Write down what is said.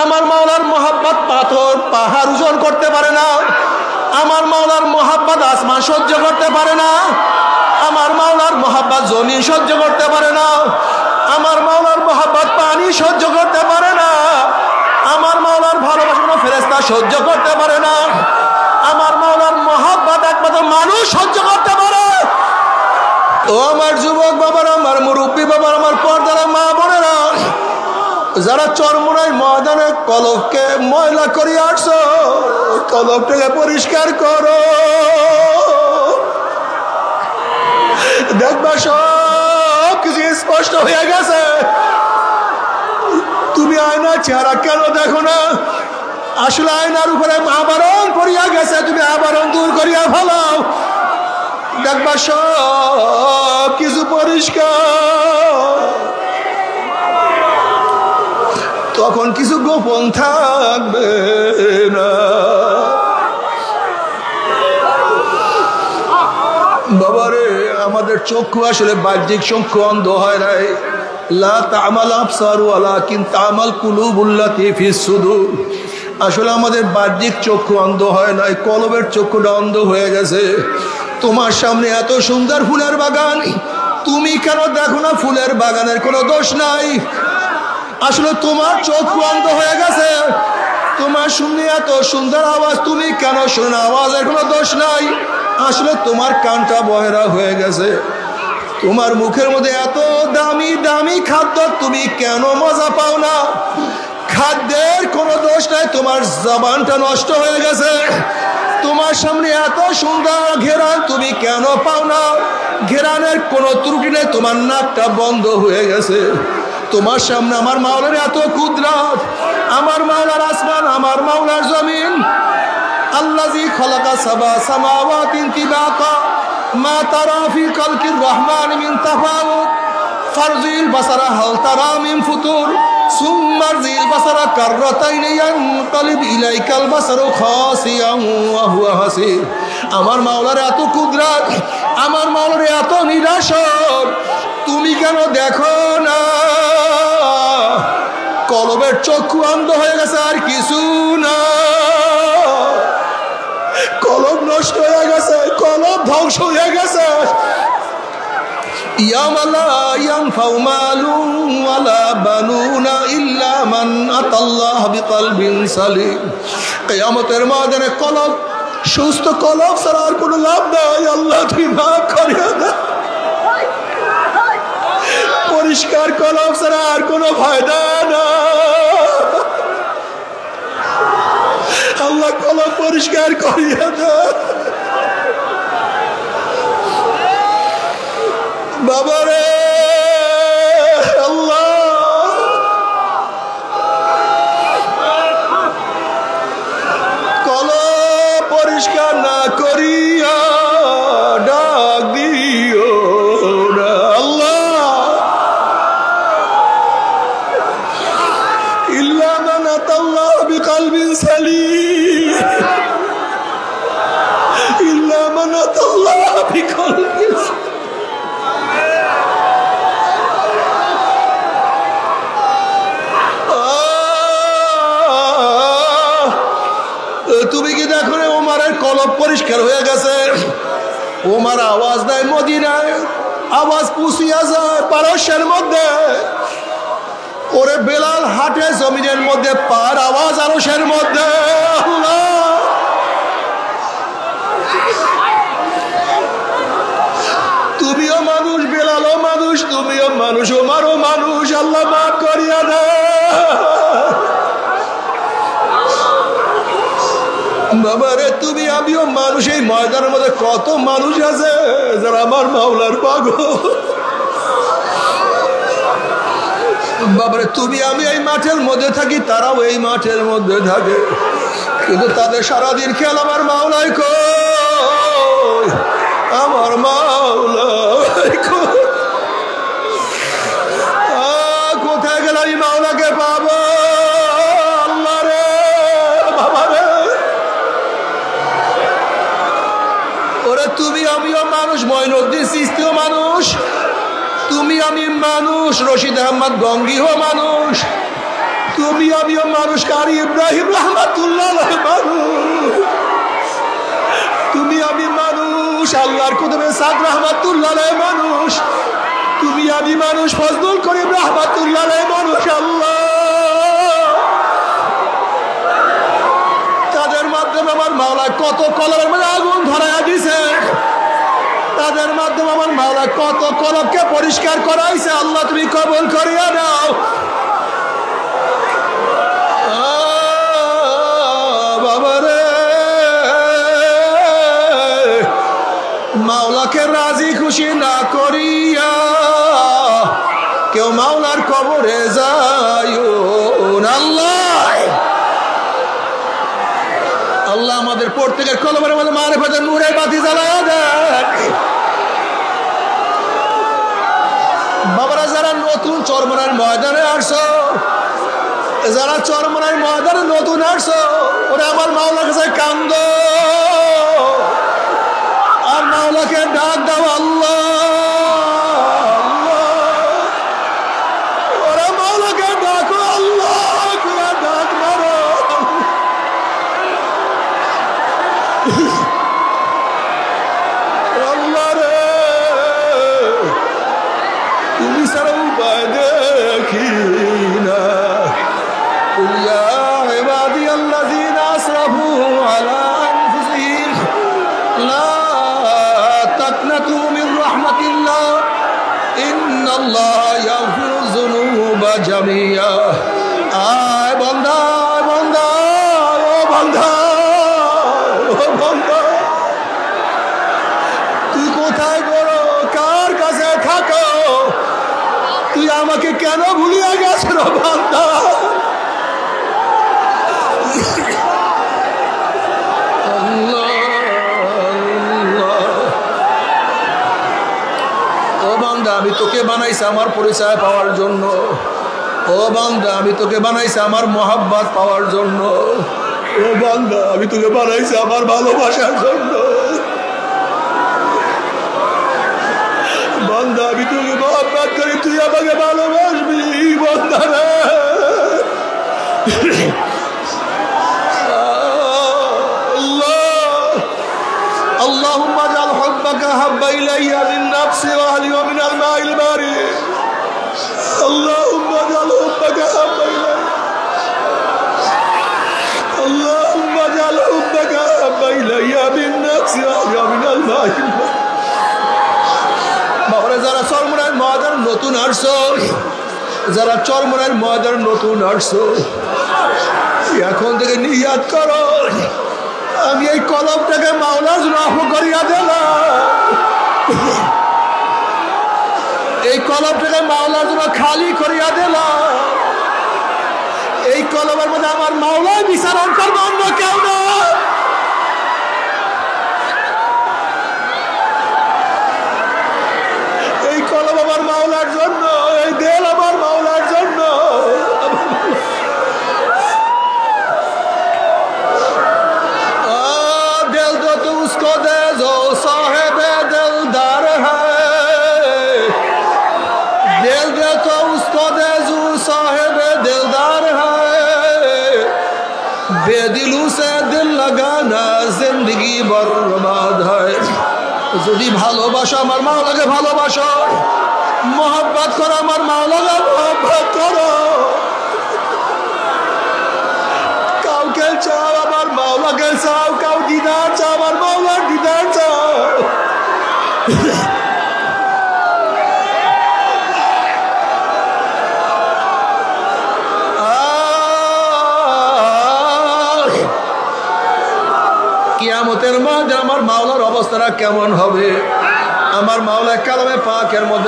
আমার মাওলার মোহাব্বত পাথর পাহাড় ওজন করতে পারে না। আমার মাওলার মোহাব্বত আসমান সহ্য করতে পারে না। আমার মাওলার মোহাব্বত জমিন সহ্য করতে পারে না। আমার মাওলার মোহাব্বত পানি সহ্য করতে পারে না। আমার মাওলার ভালোবাসা কোনো ফেরেশতা সহ্য করতে পারে না। আমার মাওলার মোহাব্বত একমাত্র মানুষ সহ্য করতে পারে। ও আমার যুবক বাবার, আমার মুরব্বী বাবার, আমার পর্দার মা বোনেরা, যারা চরমোনাই ময়দানে কলবকে ময়লা করিয়া আসছো, কলবটাকে পরিষ্কার করো। দেখবা সব কিছু স্পষ্ট হয়ে গেছে। তুমি আয়নার চেহারা কেন দেখো না? আসলে আয়নার উপরে আবরণ পড়িয়া গেছে, তুমি আবরণ দূর করিয়া ফেলাও। দেখবা সব কিছু পরিষ্কার। তখন কিছু গোপন থাকবে না। বাবারে, আমাদের চক্ষু আসলে বাহ্যিক চক্ষু অন্ধ হয় নাই। লা তা'মাল আবসার ওয়ালাকিন তা'মাল কুলুবুল্লাতী ফিস সুদূর। আসলে আমাদের বাহ্যিক চক্ষু অন্ধ হয় নাই, কলবের চক্ষুটা অন্ধ হয়ে গেছে। তোমার সামনে এত সুন্দর ফুলের বাগান, তুমি কেন দেখো না ফুলের বাগানের কোনো দোষ নাই? আসলে তোমার চক্ষু অন্ধ হয়ে গেছে। তোমার শুনে এত সুন্দর আওয়াজ, তুমি কেন শোনো না? আওয়াজের কোনো দোষ নাই। আসলে তোমার কানটা বহেরা হয়ে গেছে। তোমার মুখের মধ্যে এত দামি দামি খাদ্য, তুমি কেন মজা পাও না? খাদ্যের কোনো দোষ নাই, তোমার জবানটা নষ্ট হয়ে গেছে। তোমার সামনে এত সুন্দর ঘেরান, তুমি কেন পাও না? ঘেরানের কোনো ত্রুটি নেই, তোমার নাকটা বন্ধ হয়ে গেছে। তোমার সামনে আমার মাওলার এত কুদরত, আমার মাওলার আসমান, আমার মাওলার জমিন। আল্লাযী খালাকা সাবা সামাওয়াতিন তিবাকা মা তারা ফি খালকির রহমান মিন তাফাউত ফারজিল বাসারা হাল তারা মিন ফুতুর সুম্মারজিল বাসারা কাররাতাইনি ইয়ানকালিব ইলাইকাল বাসারু খাসিয়ান ওয়া হুয়া হাসির। আমার মাওলার এত কুদরত, আমার মাওলার এত নিদর্শন, তুমি কেন দেখো না? কলবের চক্ষু অন্ধ হয়ে গেছে, আর কিছু না। কলব নষ্ট হয়ে গেছে, কলব ধ্বংস হয়ে গেছে। ইয়াওমা লা ইয়ানফাউ মালুন ওয়ালা বানুনা ইল্লা মান আতাল্লাহ বিকলবিন সালিম। কিয়ামতের ময়দানে কলব, সুস্থ কলব ছাড়া আর কোনো লাভ নাই। আল্লাহ তুমি মাফ করিয়া দাও। পরিষ্কার কলব ছাড়া আর কোনো ফায়দা না। আল্লাহ কলব পরিষ্কার করিয়া দাও। বাবারে আল্লাহ, কলব পরিষ্কার না করিয়া ডাক দিও না। আল্লাহ, ইল্লা মান আতাল্লাহ বিকলবিন সালিম, ইল্লা মান আতাল্লাহ বিকলবিন সালিম। তুমি কি দেখো না ওমরের কলব পরিষ্কার হয়ে গেছে? ওমর আওয়াজ দেয় মদিনায়, আওয়াজ পুষিয়া যায় পারস্যের মধ্যে। ওরে বেলাল হাটে জমিনের মধ্যে, পার আওয়াজ আরশের মধ্যে। তুমিও মানুষ, বেলালও মানুষ, তুমিও মানুষ, ওমরও মানুষ। আল্লাহ মাফ করিয়া দেয়। বাবারে, তুমি আমিও মানুষ। এই ময়দানের মধ্যে কত মানুষ আছে যারা আমার মাওলার পাগল। বাবারে, তুমি আমি এই মাঠের মধ্যে থাকি, তারাও এই মাঠের মধ্যে থাকে, কিন্তু তাদের সারাদিন খেয়াল আমার মাওলাই কই, আমার মাওলাই কই। কোথায় গেল এই মাওলাকে পাবো? আল্লাহ রে বাবারে, ওরে তুমি আমিও মানুষ, মঈনুদ্দিন চিশতিও মানুষ, তুমি আমি মানুষ, রশিদ আহমদ গঙ্গিও মানুষ, তুমি আমিও মানুষ। আল্লাহর কুতুবে সাদ রাহমাতুল্লাহ আলাইহি মানুষ, তুমি আমি মানুষ, ফজলুল করিম রাহমাতুল্লাহ আলাইহি মানুষ। আল্লাহ তাদের মাধ্যমে আমার মাওলা কত কলমের মধ্যে আগুন ধরাইয়া দিছে, তাদের মাধ্যমে আমার মাওলা কত কলবকে পরিষ্কার করাইছে। আল্লাহ তুমি কবুল করিয়া নাও। বাবারে মাওলাকে রাজি খুশি না করিয়া কেউ মাওলার কবরে যায় না। আল্লাহ আমাদের প্রত্যেকের কলমের মধ্যে মারিফাতের নূরের বাতি জ্বালায়া দেন। বাবারা যারা নতুন চরমনার ময়দানে আসছো, যারা চরমনার ময়দানে নতুন আসছো, ওরা আমার মাওলার কাছে কান্দো আর মাওলাকে ডাক দাও। আল্লাহ ওরা মাওলাকে ডাকো, আল্লাহ ডাক মারো। আল্লাহ রে তুমি ছাড়া উপায় দেখি না। ইয়া ইবাদিয়াল্লাযীনা আসরাফু আলা আনফুসিহিম লা তাকনাতু মির রাহমাতিল্লাহ ইন্নাল্লাহা ইয়াগফিরুয যুনুবা জামিয়া। আয় বান্দা, বান্দা, ও বান্দা, ও বান্দা, তুই কোথায় করো, কার কাছে থাকো, তুই আমাকে কেন ভুলিয়া গেছ বান্দা? ও বান্দা আমি তোকে বানাইছি আমার পরিচয় পাওয়ার জন্য। ও বান্দা আমি তোকে বানাইছি আমার মোহাব্বত পাওয়ার জন্য। ও বান্দা আমি তোকে বানাইছি আমার ভালোবাসার জন্য। বান্দা আমি তোকে মোহাব্বত করি, তুই আমাকে ভালোবাসবি। বান্দা রে اللهم اجعل حبك حب إلي من نفسي وأهلي ومن الماء البارد. اللهم اجعل حبك حب إلي، اللهم اجعل حبك حب إلي من نفسي وأهلي ومن الماء البارد. বাবারা যারা চরমনার ময়দান নতুন আসছো, যারা চরমনার ময়দান নতুন আসছো, এখন থেকে নিয়াত করো আমি এই কলমটাকে মাওলার জন্য আফু করিয়া দিলাম। এই কলমটাকে মাওলার জন্য খালি করিয়া দিলাম। এই কলমের মধ্যে আমার মাওলাই বিচারণ করবো, অন্য কেউ না। এই কলম আমার মাওলার জন্য, এই দেল আমার মাওলার জন্য। उसको दे जो साहेब दिलदार है, दिल दे तो उसको दे जो साहेब दिलदार है, बेदिलू से दिल लगाना जिंदगी बर्बाद है। যদি ভালোবাসো আমার মাওলাকে ভালোবাসো, মোহাব্বত করো আমার মাওলাকে মোহাব্বত করো। কাউকে চাও আমার মাওলাকে চাও, কাউ দিদার চাও আমার মাওলার দিদার চাও। কিয়ামতের মাঝে আমার মাওলার অবস্থাটা কেমন হবে? আমার মাওলা কালামে পাকের মধ্যে